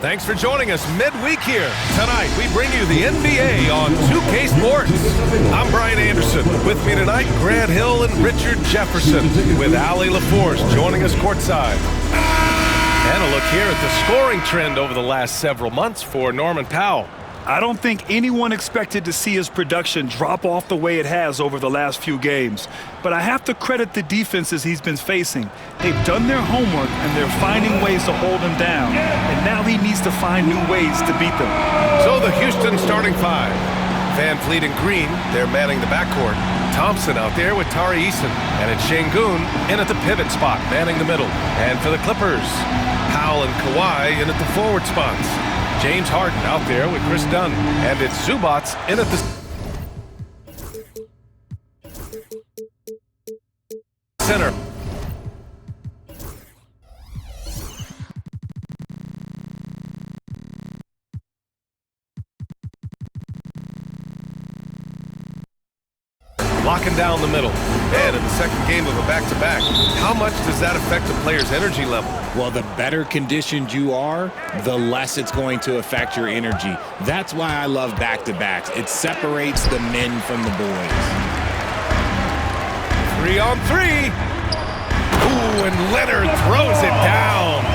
Thanks for joining us midweek here. Tonight, we bring you the NBA on 2K Sports. I'm Brian Anderson. With me tonight, Grant Hill and Richard Jefferson, with Allie LaForce joining us courtside. And a look here at the scoring trend over the last several months for Norman Powell. I don't think anyone expected to see his production drop off the way it has over the last few games. But I have to credit the defenses he's been facing. They've done their homework, and they're finding ways to hold him down. And now he needs to find new ways to beat them. So the Houston starting five. Van Vliet and Green, they're manning the backcourt. Thompson out there with Tari Eason. And it's Şengün in at the pivot spot, manning the middle. And for the Clippers, Powell and Kawhi in at the forward spots. James Harden out there with Chris Dunn. And it's Zubats in at the center. Locking down the middle. And in the second game of a back-to-back, how much does that affect a player's energy level? Well, the better conditioned you are, the less it's going to affect your energy. That's why I love back-to-backs. It separates the men from the boys. 3-on-3. Ooh, and Leonard throws it down.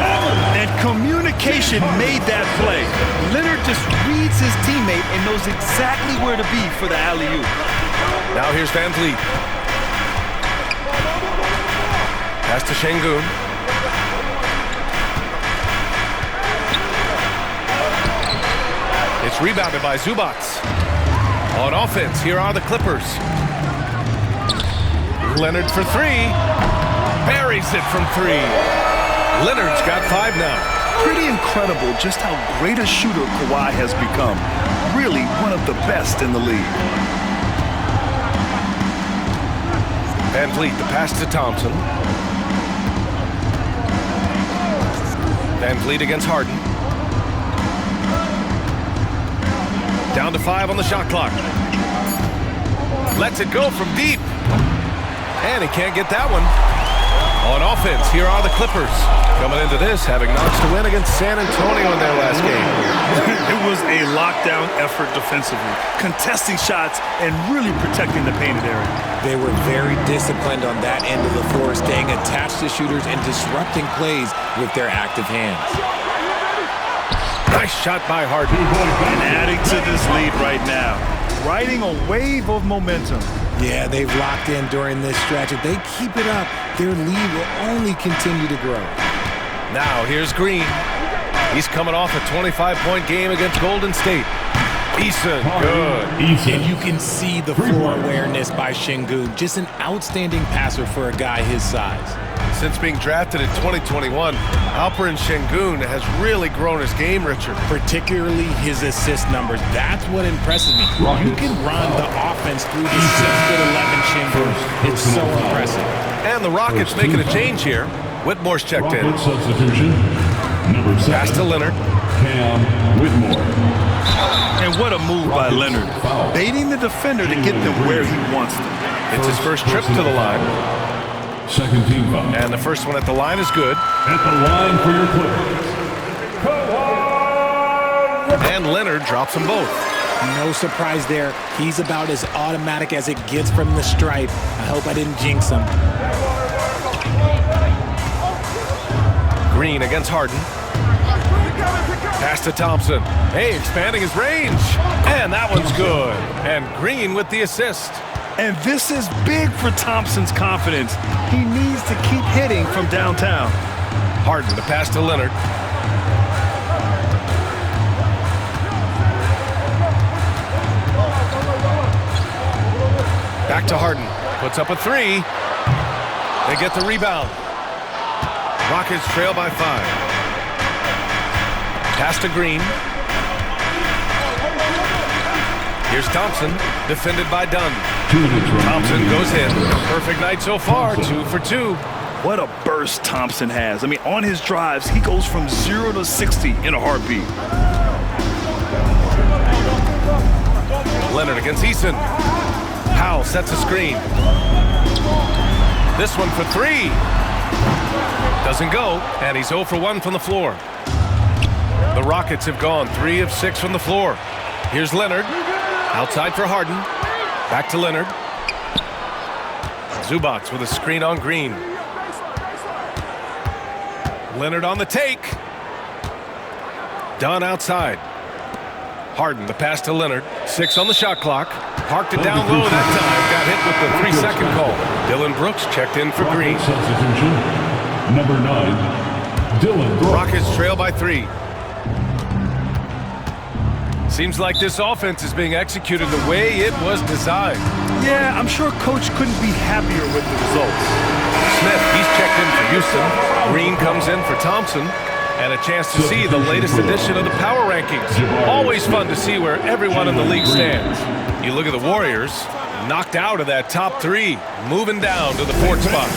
And communication made that play. Leonard just reads his teammate and knows exactly where to be for the alley-oop. Now here's Van Vliet. Pass to Şengün. It's rebounded by Zubats. On offense, here are the Clippers. Leonard for three. Buries it from three. Leonard's got five now. Pretty incredible just how great a shooter Kawhi has become. Really one of the best in the league. Van Vliet, the pass to Thompson. Van Vliet against Harden. Down to 5 on the shot clock. Lets it go from deep. And he can't get that one. On offense, here are the Clippers. Coming into this, having notched a win against San Antonio in their last game. It was a lockdown effort defensively, contesting shots and really protecting the painted area. They were very disciplined on that end of the floor, staying attached to shooters and disrupting plays with their active hands. Nice shot by Harden. And adding to this lead right now, riding a wave of momentum. Yeah, they've locked in during this stretch. If they keep it up, their lead will only continue to grow. Now here's Green. He's coming off a 25-point game against Golden State. Eason, good. And you can see the floor awareness by Şengün. Just an outstanding passer for a guy his size. Since being drafted in 2021, Alperen Şengün has really grown his game, Richard. Particularly his assist numbers. That's what impresses me. You can run the offense through the 6'11" Şengün. It's so impressive. And the Rockets making a change here. Whitmore's checked in. Substitution. Number 7. Pass to Leonard. Cam Whitmore. And what a move by Leonard. Baiting the defender to get them where he wants them. It's his first trip to the line. Second team foul. And the first one at the line is good. At the line for your Clippers. And Leonard drops them both. No surprise there. He's about as automatic as it gets from the stripe. I hope I didn't jinx him. Green against Harden. Pass to Thompson. Hey, expanding his range. And that one's good. And Green with the assist. And this is big for Thompson's confidence. He needs to keep hitting from downtown. Harden, the pass to Leonard. Back to Harden. Puts up a three. They get the rebound. Rockets trail by 5. Pass to Green. Here's Thompson, defended by Dunn. Thompson goes in. Perfect night so far, 2 for 2. What a burst Thompson has. I mean, on his drives, he goes from 0 to 60 in a heartbeat. Leonard against Eason. Powell sets a screen. This one for 3. Doesn't go, and he's 0 for 1 from the floor. The Rockets have gone 3 of 6 from the floor. Here's Leonard. Outside for Harden. Back to Leonard. Zubac with a screen on Green. Leonard on the take. Dunn outside. Harden, the pass to Leonard. 6 on the shot clock. Parked it down low that time. Got hit with the 3-second call. Dylan Brooks checked in for Green. Substitution, number 9, Dylan Brooks. Rockets trail by 3. Seems like this offense is being executed the way it was designed. Yeah, I'm sure Coach couldn't be happier with the results. Smith, he's checked in for Houston. Green comes in for Thompson. And a chance to see the latest edition of the power rankings. Always fun to see where everyone in the league stands. You look at the Warriors, knocked out of that top 3, moving down to the 4th spot.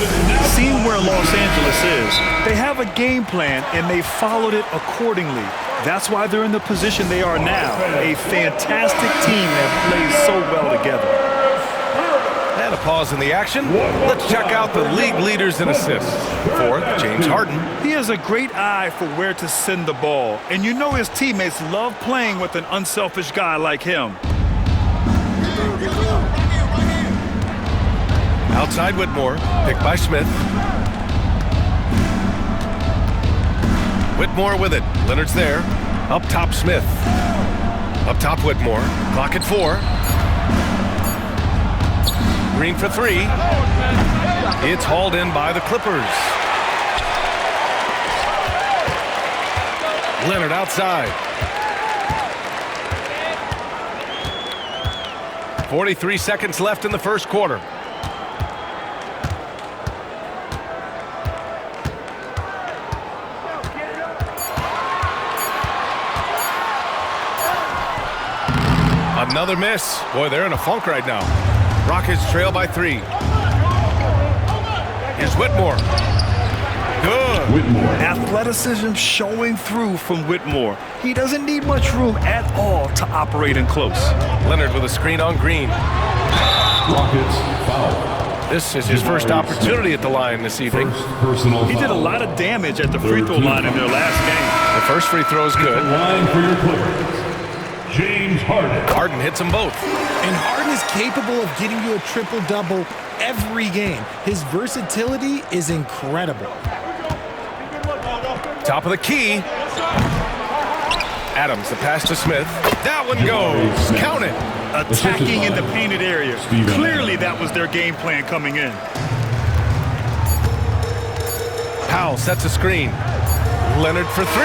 Seeing where Los Angeles is, they have a game plan and they followed it accordingly. That's why they're in the position they are now. A fantastic team that plays so well together. And a pause in the action. Let's check out the league leaders in assists. 4th, James Harden. He has a great eye for where to send the ball. And you know his teammates love playing with an unselfish guy like him. Outside Whitmore, picked by Smith. Whitmore with it. Leonard's there. Up top Smith. Up top Whitmore. Clock at 4. Green for 3. It's hauled in by the Clippers. Leonard outside. 43 seconds left in the first quarter. Another miss. Boy, they're in a funk right now. Rockets trail by 3. Here's Whitmore. Good. Whitmore. Athleticism showing through from Whitmore. He doesn't need much room at all to operate in close. Leonard with a screen on Green. Rockets foul. This is his first opportunity at the line this evening. First personal He did a foul. lot of damage at the free throw line in their last game. The first free throw is good. Line for your Clippers, James Harden. Harden hits them both. And Harden is capable of getting you a triple-double every game. His versatility is incredible. Top of the key. Adams, the pass to Smith. That one goes. Count it. Attacking in the painted area. Clearly that was their game plan coming in. Powell sets a screen. Leonard for 3.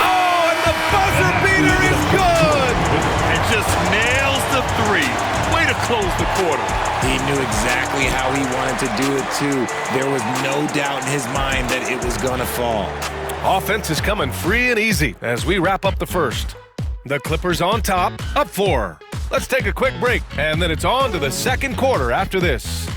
Oh, and the buzzer beater is good. And just nails the 3. Way to close the quarter. He knew exactly how he wanted to do it, too. There was no doubt in his mind that it was going to fall. Offense is coming free and easy as we wrap up the first. The Clippers on top, up 4. Let's take a quick break, and then it's on to the second quarter after this.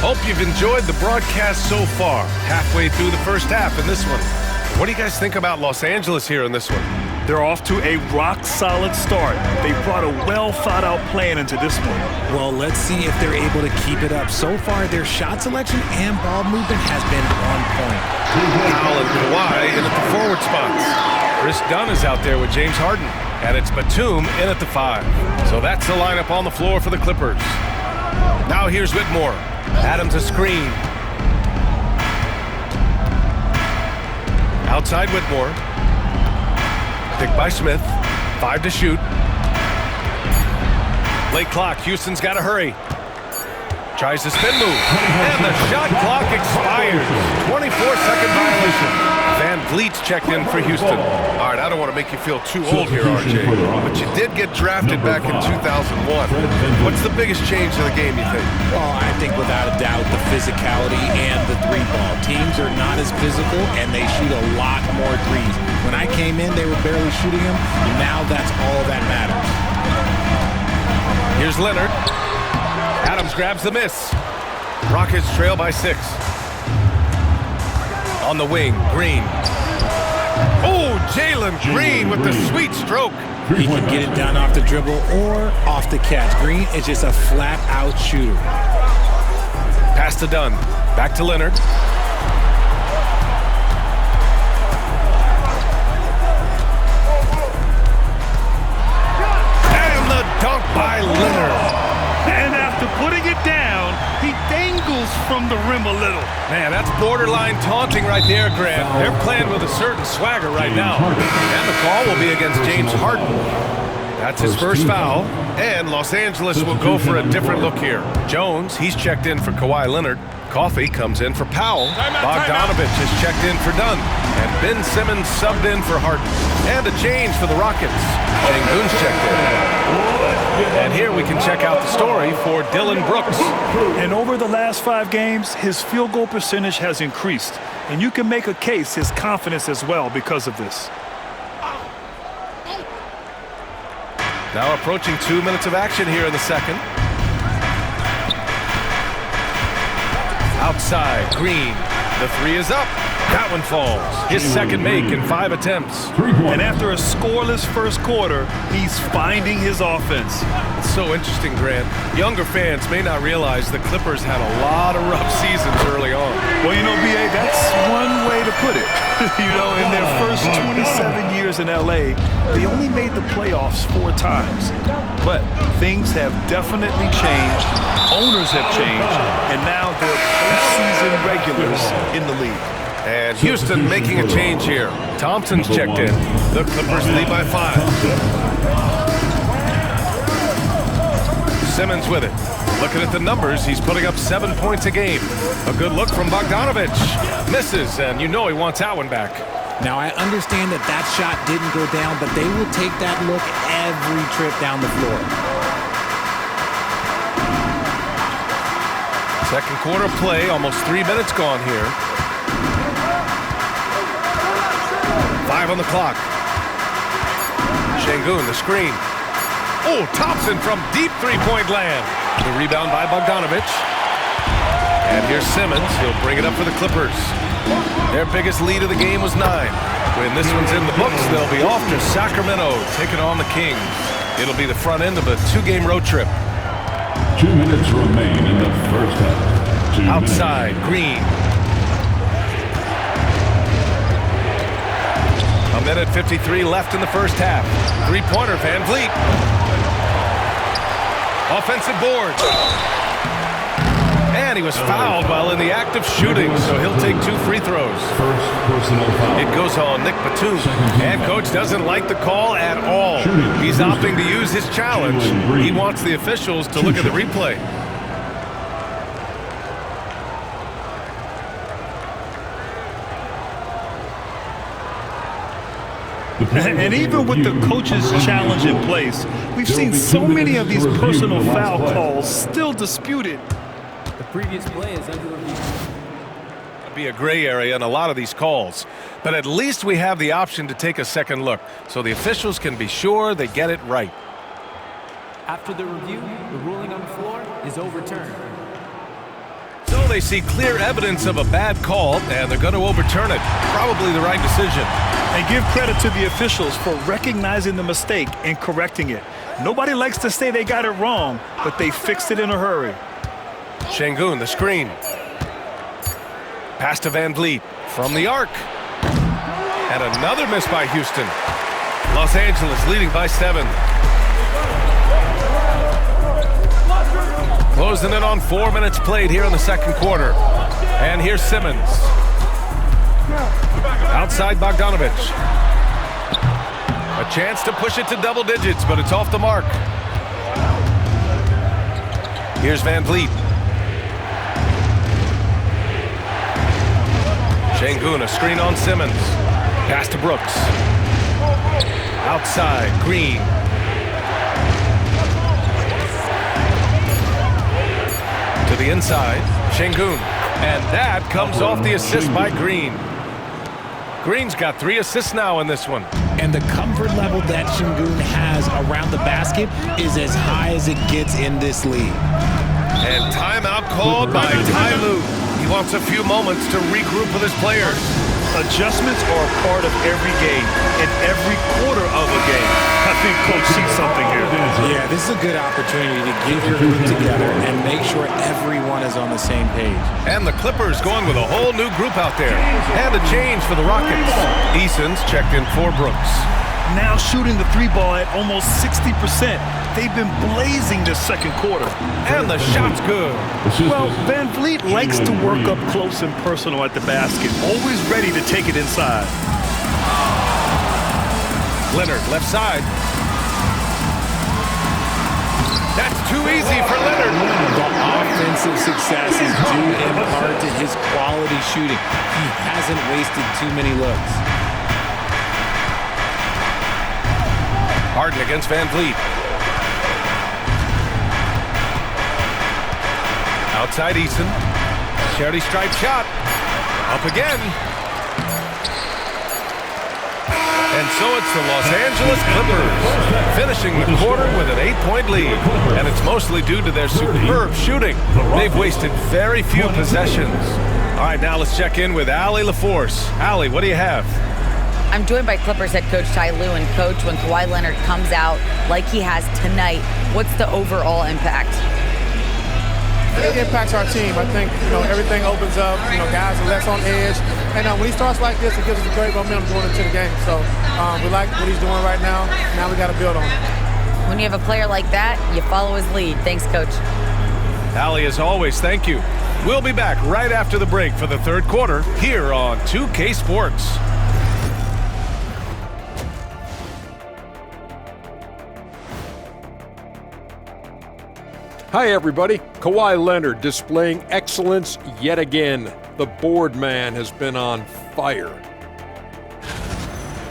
Hope you've enjoyed the broadcast so far. Halfway through the first half in this one. What do you guys think about Los Angeles here in this one? They're off to a rock-solid start. They brought a well-thought-out plan into this one. Well, let's see if they're able to keep it up. So far, their shot selection and ball movement has been on point. Powell and Kawhi in at the forward spots. Chris Dunn is out there with James Harden. And it's Batum in at the 5. So that's the lineup on the floor for the Clippers. Now here's Whitmore. Adams a screen. Outside Whitmore. Picked by Smith. 5 to shoot. Late clock. Houston's got to hurry. Tries to spin move. And the shot clock expires. 24-second violation. Van Vliet's checked in for Houston. All right, I don't want to make you feel too old here, RJ, but you did get drafted back in 2001. What's the biggest change to the game, you think? Well, I think without a doubt the physicality and the 3-ball. Teams are not as physical, and they shoot a lot more threes. When I came in, they were barely shooting them. Now that's all that matters. Here's Leonard. Adams grabs the miss. Rockets trail by 6. On the wing, Green. Oh, Jalen Green with the sweet stroke. He can get it down off the dribble or off the catch. Green is just a flat-out shooter. Pass to Dunn. Back to Leonard. And the dunk by Leonard. And after putting it down, he dangles from the rim a little. Man, that's borderline taunting right there, Grant. They're playing with a certain swagger right now. And the call will be against James Harden. That's his first foul. And Los Angeles will go for a different look here. Jones, he's checked in for Kawhi Leonard. Coffey comes in for Powell. Bogdanovich is checked in for Dunn. And Ben Simmons subbed in for Harden. And a change for the Rockets. Şengün's checked in. And here we can check out the story for Dylan Brooks. And over the last 5 games, his field goal percentage has increased. And you can make a case his confidence as well because of this. Now approaching 2 minutes of action here in the second. Outside, Green. The three is up. That one falls. His second make in 5 attempts. And after a scoreless first quarter, he's finding his offense. It's so interesting, Grant. Younger fans may not realize the Clippers had a lot of rough seasons early on. Well, you know, B.A., that's one way to put it. You know, in their first 27 years in L.A., they only made the playoffs 4 times. But things have definitely changed. Owners have changed. And now they're postseason regulars in the league. And Houston making a change here. Thompson's checked in. The Clippers lead by 5. Simmons with it. Looking at the numbers, he's putting up 7 points a game. A good look from Bogdanovich. Misses, and you know he wants that one back. Now, I understand that that shot didn't go down, but they will take that look every trip down the floor. Second quarter play, almost 3 minutes gone here. 5 on the clock. Şengün, the screen. Oh, Thompson from deep three-point land. The rebound by Bogdanovich. And here's Simmons. He'll bring it up for the Clippers. Their biggest lead of the game was 9. When this one's in the books, they'll be off to Sacramento, taking on the Kings. It'll be the front end of a 2-game road trip. 2 minutes remain in the first half. Outside, Green. A minute 53 left in the first half. Three-pointer, Van Vliet. Offensive board. And he was fouled while in the act of shooting, so he'll take 2 free throws. First personal foul. It goes on Nick Batum. And coach doesn't like the call at all. He's opting to use his challenge. He wants the officials to look at the replay. And even with the coach's challenge in place, we've seen so many of these personal foul calls still disputed. The previous play is under review. It'll be a gray area in a lot of these calls, but at least we have the option to take a second look so the officials can be sure they get it right. After the review, the ruling on the floor is overturned. So they see clear evidence of a bad call, and they're going to overturn it. Probably the right decision. And give credit to the officials for recognizing the mistake and correcting it. Nobody likes to say they got it wrong, but they fixed it in a hurry. Şengün, the screen. Pass to Van Vliet from the arc. And another miss by Houston. Los Angeles leading by 7. Closing in on 4 minutes played here in the second quarter. And here's Simmons. Outside Bogdanovich. A chance to push it to double digits, but it's off the mark. Here's Van Vliet. Şengün, a screen on Simmons. Pass to Brooks. Outside, Green. To the inside, Şengün. And that comes off the assist by Green. Green's got 3 assists now in this one. And the comfort level that Şengün has around the basket is as high as it gets in this league. And timeout called by Ty Lue. He wants a few moments to regroup with his players. Adjustments are a part of every game, and every is a good opportunity to get your group together and make sure everyone is on the same page. And the Clippers going with a whole new group out there. And a change for the Rockets. Eason's checked in for Brooks. Now shooting the three ball at almost 60%. They've been blazing this second quarter. And the shot's good. Well, Van Vliet likes to work up close and personal at the basket, always ready to take it inside. Leonard, left side. That's too easy for Leonard. The offensive success is due in part to his quality shooting. He hasn't wasted too many looks. Harden against Van Vliet. Outside Eason. Charity stripe shot. Up again. And so it's the Los Angeles Clippers finishing the quarter with an 8-point lead. And it's mostly due to their superb shooting. They've wasted very few possessions. All right, now let's check in with Allie LaForce. Allie, what do you have? I'm joined by Clippers head coach Ty Lue. And coach, when Kawhi Leonard comes out like he has tonight, what's the overall impact? It impacts our team. I think, everything opens up. Guys are less on edge. And when he starts like this, it gives us a great momentum going into the game. So we like what he's doing right now. Now we got to build on it. When you have a player like that, you follow his lead. Thanks, coach. Allie, as always, thank you. We'll be back right after the break for the third quarter here on 2K Sports. Hi, everybody. Kawhi Leonard displaying excellence yet again. The board man has been on fire.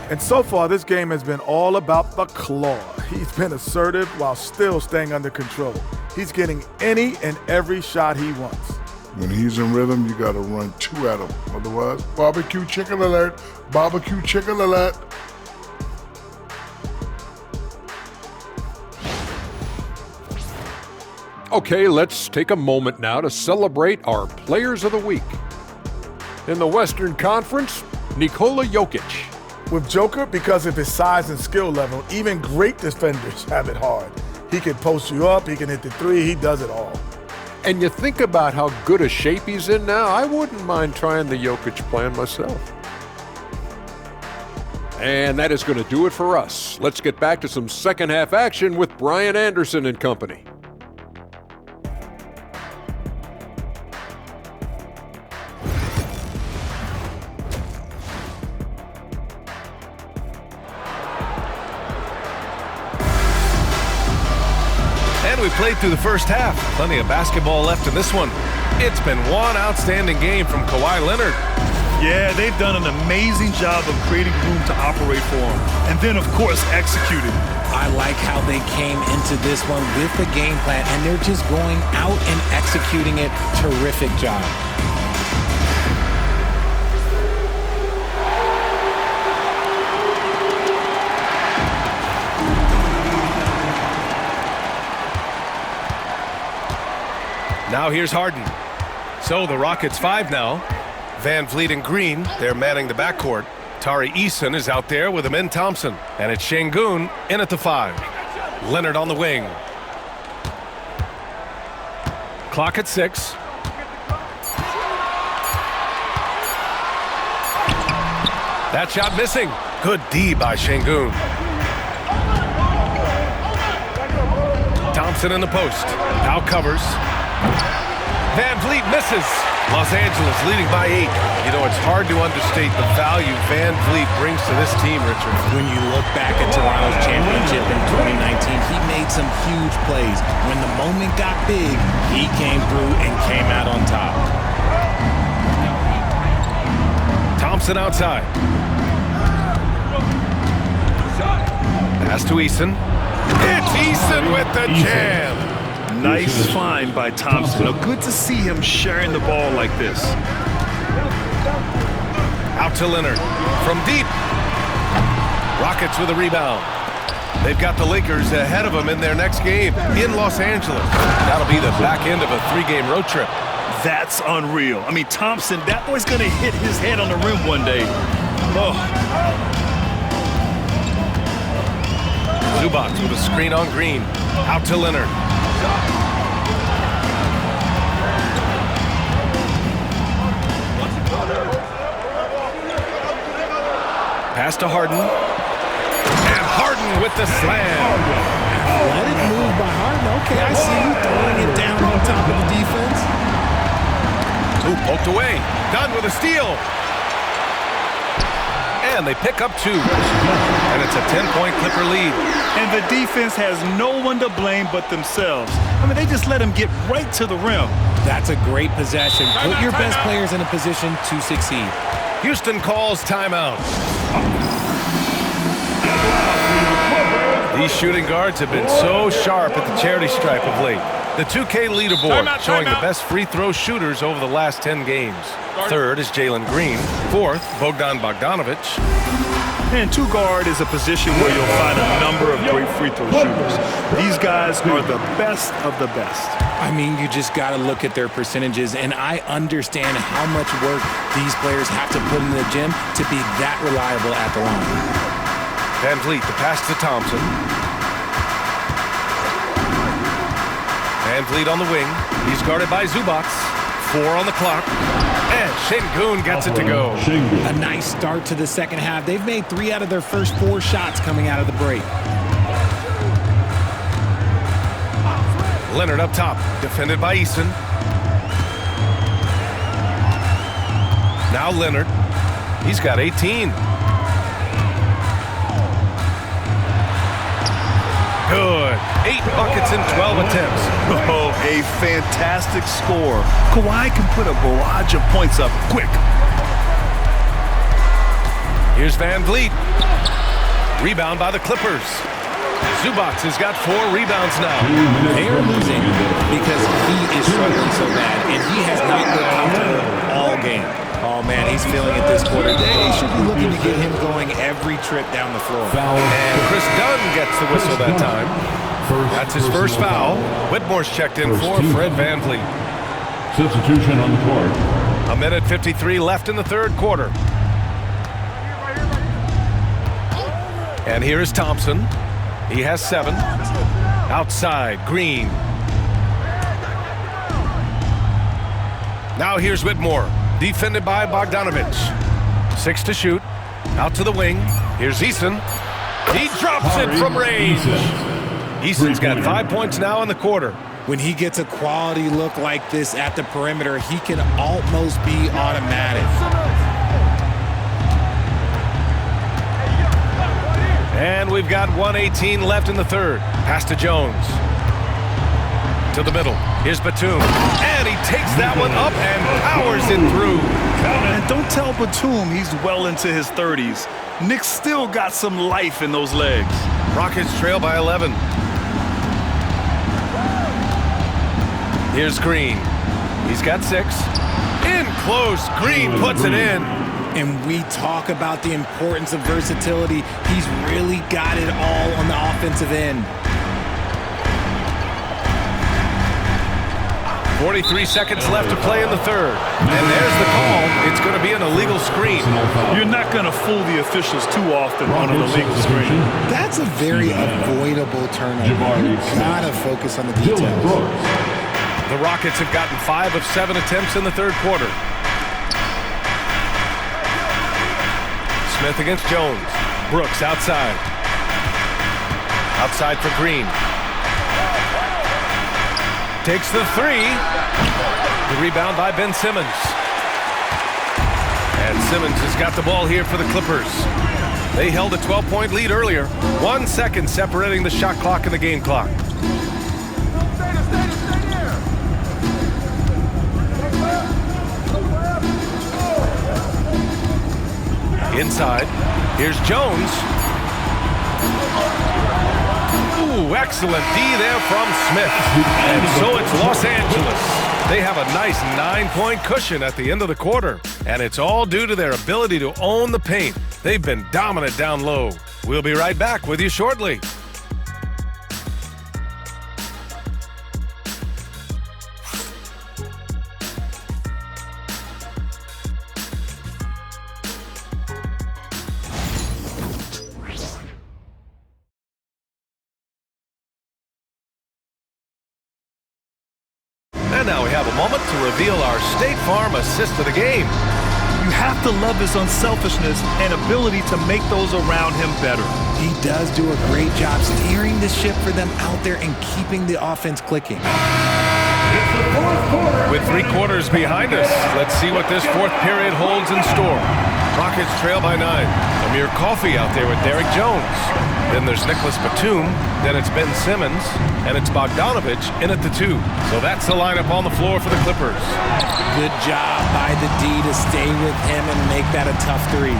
And so far, this game has been all about the claw. He's been assertive while still staying under control. He's getting any and every shot he wants. When he's in rhythm, you got to run two at him. Otherwise, barbecue chicken alert, barbecue chicken alert. Okay, let's take a moment now to celebrate our Players of the Week. In the Western Conference, Nikola Jokic. With Joker, because of his size and skill level, even great defenders have it hard. He can post you up, he can hit the three, he does it all. And you think about how good a shape he's in now, I wouldn't mind trying the Jokic plan myself. And that is going to do it for us. Let's get back to some second half action with Brian Anderson and company. We played through the first half. Plenty of basketball left in this one. It's been one outstanding game from Kawhi Leonard. Yeah, they've done an amazing job of creating room to operate for him. And then, of course, executing. I like how they came into this one with the game plan, and they're just going out and executing it. Terrific job. Now here's Harden. So the Rockets 5 now. Van Vliet and Green, they're manning the backcourt. Tari Eason is out there with Amin Thompson. And it's Şengün in at the 5. Leonard on the wing. Clock at 6. That shot missing. Good D by Şengün. Thompson in the post. Now covers. Van Vliet misses. Los Angeles leading by 8. You know, it's hard to understate the value Van Vliet brings to this team, Richard. When you look back at Toronto's championship in 2019, he made some huge plays. When the moment got big, he came through and came out on top. Thompson outside. Pass to Eason. It's Eason with the jam. Nice find by Thompson. Good to see him sharing the ball like this. Out to Leonard. From deep. Rockets with a rebound. They've got the Lakers ahead of them in their next game in Los Angeles. That'll be the back end of a 3-game road trip. That's unreal. I mean, Thompson, that boy's going to hit his head on the rim one day. Oh. Zubac with a screen on Green. Out to Leonard. Pass to Harden. And Harden with the slam. Let it move by Harden. Okay, I see you throwing it down on top of the defense. Ooh, poked away. Dunn with a steal. And they pick up 2. And it's a 10-point Clipper lead. And the defense has no one to blame but themselves. I mean, they just let him get right to the rim. That's a great possession. Put your best players in a position to succeed. Houston calls timeout. These shooting guards have been so sharp at the charity stripe of late. The 2K leaderboard showing the best free throw shooters over the last 10 games. Third is Jalen Green. Fourth, Bogdan Bogdanovic. And 2 guard is a position where you'll find a number of great free throw shooters. These guys are the best of the best. I mean, you just got to look at their percentages, and I understand how much work these players have to put in the gym to be that reliable at the line. Van Vliet, the pass to Thompson. Van Vliet on the wing. He's guarded by Zubac. 4 on the clock. And Şengün gets it to go. A nice start to the second half. They've made 3 out of their first 4 shots coming out of the break. Leonard up top, defended by Eason. Now Leonard. He's got 18. Good. 8 buckets in 12 attempts. Oh, a fantastic score. Kawhi can put a barrage of points up quick. Here's Van Vliet. Rebound by the Clippers. Zubac has got 4 rebounds now. They are losing because he is struggling so bad, and he has not been comfortable all game. Oh, man, he's feeling it this quarter. They should be looking to get him going every trip down the floor. And Chris Dunn gets the whistle that time. That's his first foul. Whitmore's checked in for Fred Van Vliet. Substitution on the court. 1:53 left in the third quarter. And here is Thompson. He has 7. Outside, Green. Now here's Whitmore. Defended by Bogdanovic. 6 to shoot. Out to the wing. Here's Eason. He drops it from range. Eason's got 5 points now in the quarter. When he gets a quality look like this at the perimeter, he can almost be automatic. And we've got 1:18 left in the third. Pass to Jones. To the middle. Here's Batum. And he takes that one up and powers it through. And don't tell Batum he's well into his 30s. Nick's still got some life in those legs. Rockets trail by 11. Here's Green. He's got 6. In close. Green puts it in. And we talk about the importance of versatility. He's really got it all on the offensive end. 43 seconds left to play in the third. And there's the call. It's going to be an illegal screen. You're not going to fool the officials too often on an illegal screen. That's a very avoidable turnover. You've got to focus on the details. The Rockets have gotten 5 of 7 attempts in the third quarter. Smith against Jones. Brooks outside. Outside for Green. Takes the 3. The rebound by Ben Simmons. And Simmons has got the ball here for the Clippers. They held a 12-point lead earlier. 1 second separating the shot clock and the game clock. Inside. Here's Jones. Ooh, excellent D there from Smith. And so it's Los Angeles. They have a nice 9-point cushion at the end of the quarter. And it's all due to their ability to own the paint. They've been dominant down low. We'll be right back with you shortly. And now we have a moment to reveal our State Farm assist of the game. You have to love his unselfishness and ability to make those around him better. He does do a great job steering the ship for them out there and keeping the offense clicking. With 3 quarters behind us, let's see what this fourth period holds in store. Rockets trail by 9. Amir Coffey out there with Derek Jones. Then there's Nicholas Batum. Then it's Ben Simmons. And it's Bogdanovich in at the 2. So that's the lineup on the floor for the Clippers. Good job by the D to stay with him and make that a tough 3.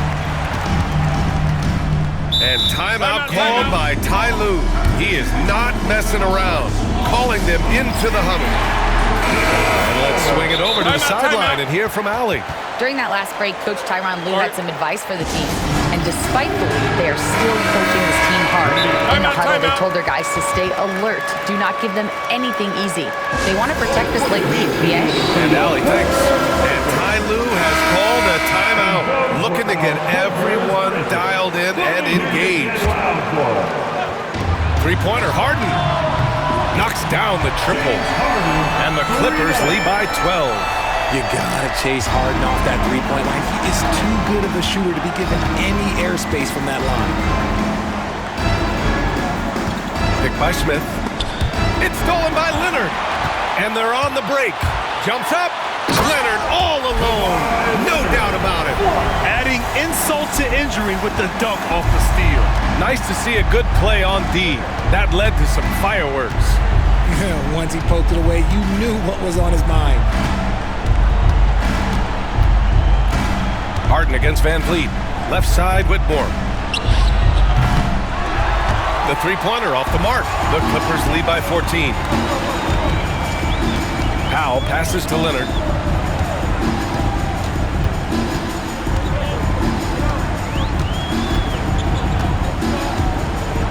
And timeout called by Ty Lue. He is not messing around, calling them into the huddle. And let's swing it over to the sideline and hear from Allie. During that last break, Coach Tyronn Lue had some advice for the team. And despite the lead, they are still coaching this team hard. In the huddle, they told their guys to stay alert. Do not give them anything easy. They want to protect this late lead, BA. And Allie, thanks. And Ty Lue has called a timeout, looking to get everyone dialed in and engaged. Three-pointer, Harden knocks down the triple. And the Clippers lead by 12. You gotta chase Harden off that three-point line. He is too good of a shooter to be given any airspace from that line. Picked by Smith. It's stolen by Leonard. And they're on the break. Jumps up. Leonard all alone. No doubt about it. Adding insult to injury with the dunk off the steal. Nice to see a good play on D. That led to some fireworks. Once he poked it away, you knew what was on his mind. Harden against Van Vliet. Left side, Whitmore. The three-pointer off the mark. The Clippers lead by 14. Powell passes to Leonard.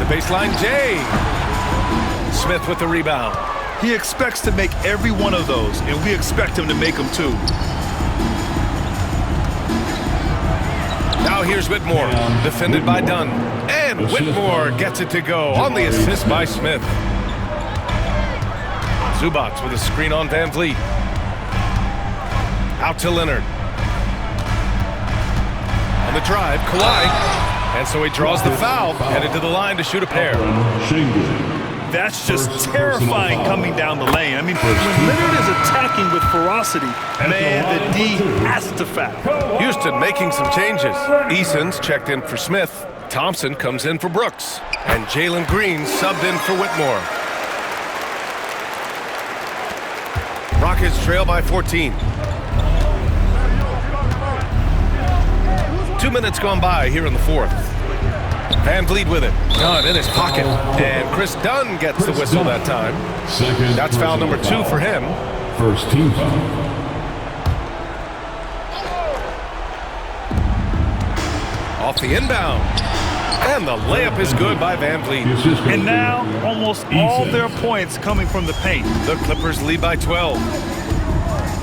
The baseline, Jay. Smith with the rebound. He expects to make every one of those, and we expect him to make them too. Now here's Whitmore, defended by Dunn. And Whitmore gets it to go on the assist by Smith. Zubac with a screen on Van Vliet. Out to Leonard. On the drive, Kawhi. And so he draws the foul, headed to the line to shoot a pair. That's just terrifying coming down the lane. I mean, when Leonard is attacking with ferocity, man, the D has to foul. Houston making some changes. Eason's checked in for Smith. Thompson comes in for Brooks. And Jalen Green subbed in for Whitmore. Rockets trail by 14. 2 minutes gone by here in the fourth. Van Vliet with it. Dunn in his pocket. And Chris Dunn gets the whistle that time. That's foul number 2 for him. First team foul. Off the inbound. And the layup is good by Van Vliet. And now, almost all their points coming from the paint. The Clippers lead by 12.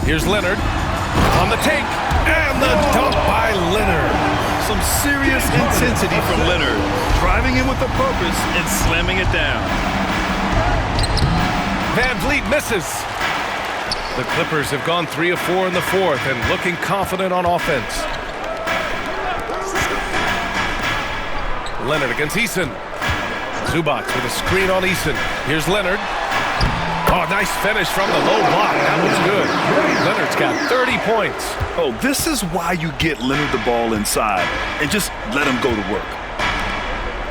Here's Leonard on the take. And the dunk by Leonard. Some serious intensity from Leonard, driving in with a purpose and slamming it down. Van Vliet misses. The Clippers have gone 3 of 4 in the fourth and looking confident on offense. Leonard against Eason. Zubac with a screen on Eason. Here's Leonard. Oh, nice finish from the low block. That was good. Leonard's got 30 points. Oh, this is why you get Leonard the ball inside and just let him go to work.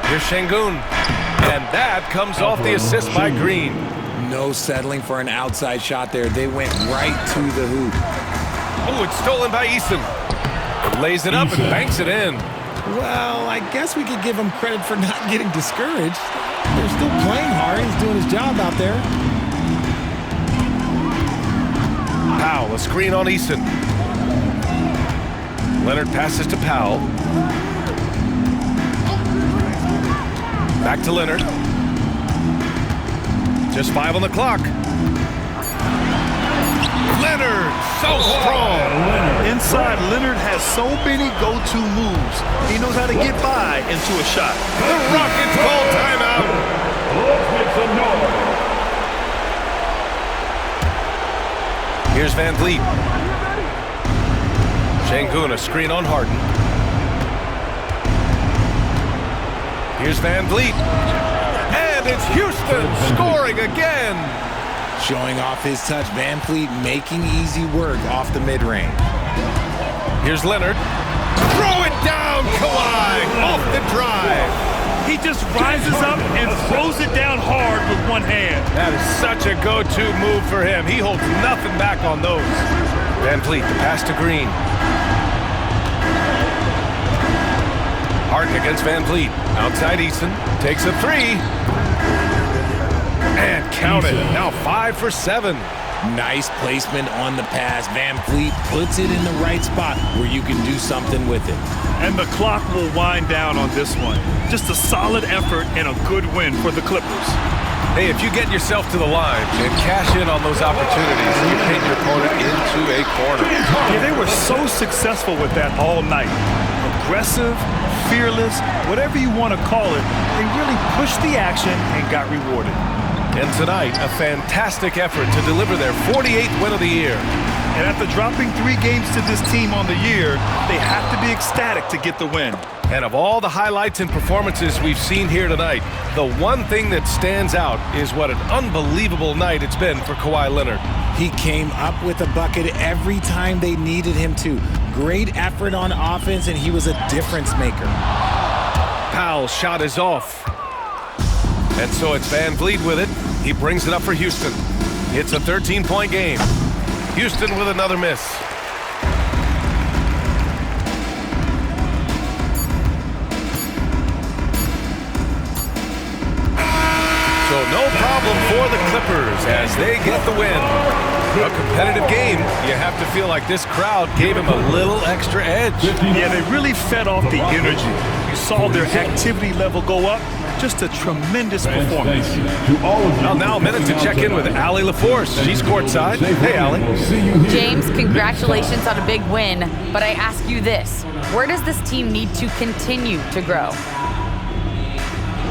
Here's Şengün. And that comes off the assist by Green. No settling for an outside shot there. They went right to the hoop. Oh, it's stolen by Eason. Lays it up and banks it in. Well, I guess we could give him credit for not getting discouraged. They're still playing hard. He's doing his job out there. Powell, a screen on Eason. Leonard passes to Powell. Back to Leonard. Just 5 on the clock. Leonard, so strong. Inside, Leonard has so many go-to moves. He knows how to get by into a shot. The Rockets call timeout. Let's make some noise. Here's Van Vliet. Şengün, a screen on Harden. Here's Van Vliet. And it's Houston scoring again. Showing off his touch. Van Vliet making easy work off the mid-range. Here's Leonard. Throw it down, Kawhi, off the drive. He just rises up and throws it down hard with one hand. That is such a go-to move for him. He holds nothing back on those. Van Vliet, the pass to Green. Harden against Van Vliet. Outside Eason. Takes a three. And count it. Now 5 for 7. Nice placement on the pass. Van Vliet puts it in the right spot where you can do something with it. And the clock will wind down on this one. Just a solid effort and a good win for the Clippers. Hey, if you get yourself to the line and cash in on those opportunities, you paint your opponent into a corner. Yeah, they were so successful with that all night. Aggressive, fearless, whatever you want to call it, they really pushed the action and got rewarded. And tonight, a fantastic effort to deliver their 48th win of the year. And after dropping 3 games to this team on the year, they have to be ecstatic to get the win. And of all the highlights and performances we've seen here tonight, the one thing that stands out is what an unbelievable night it's been for Kawhi Leonard. He came up with a bucket every time they needed him to. Great effort on offense, and he was a difference maker. Powell's shot is off. And so it's Van Vliet with it. He brings it up for Houston. It's a 13-point game. Houston with another miss. So no problem for the Clippers as they get the win. A competitive game. You have to feel like this crowd gave him a little extra edge. Yeah, they really fed off the energy. You saw their activity level go up. Just a tremendous performance. Well, now a minute to check in with Allie LaForce. She's courtside. Hey, Allie. James, congratulations on a big win. But I ask you this. Where does this team need to continue to grow?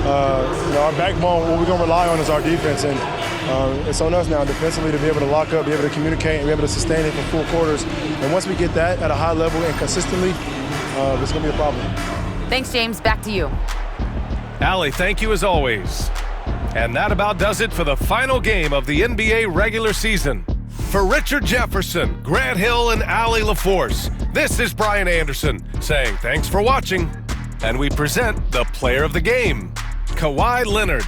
Our backbone, what we're going to rely on is our defense. And it's on us now defensively to be able to lock up, be able to communicate, and be able to sustain it for full quarters. And once we get that at a high level and consistently, it's going to be a problem. Thanks, James. Back to you. Allie, thank you as always. And that about does it for the final game of the NBA regular season. For Richard Jefferson, Grant Hill, and Allie LaForce, this is Brian Anderson saying thanks for watching. And we present the player of the game, Kawhi Leonard.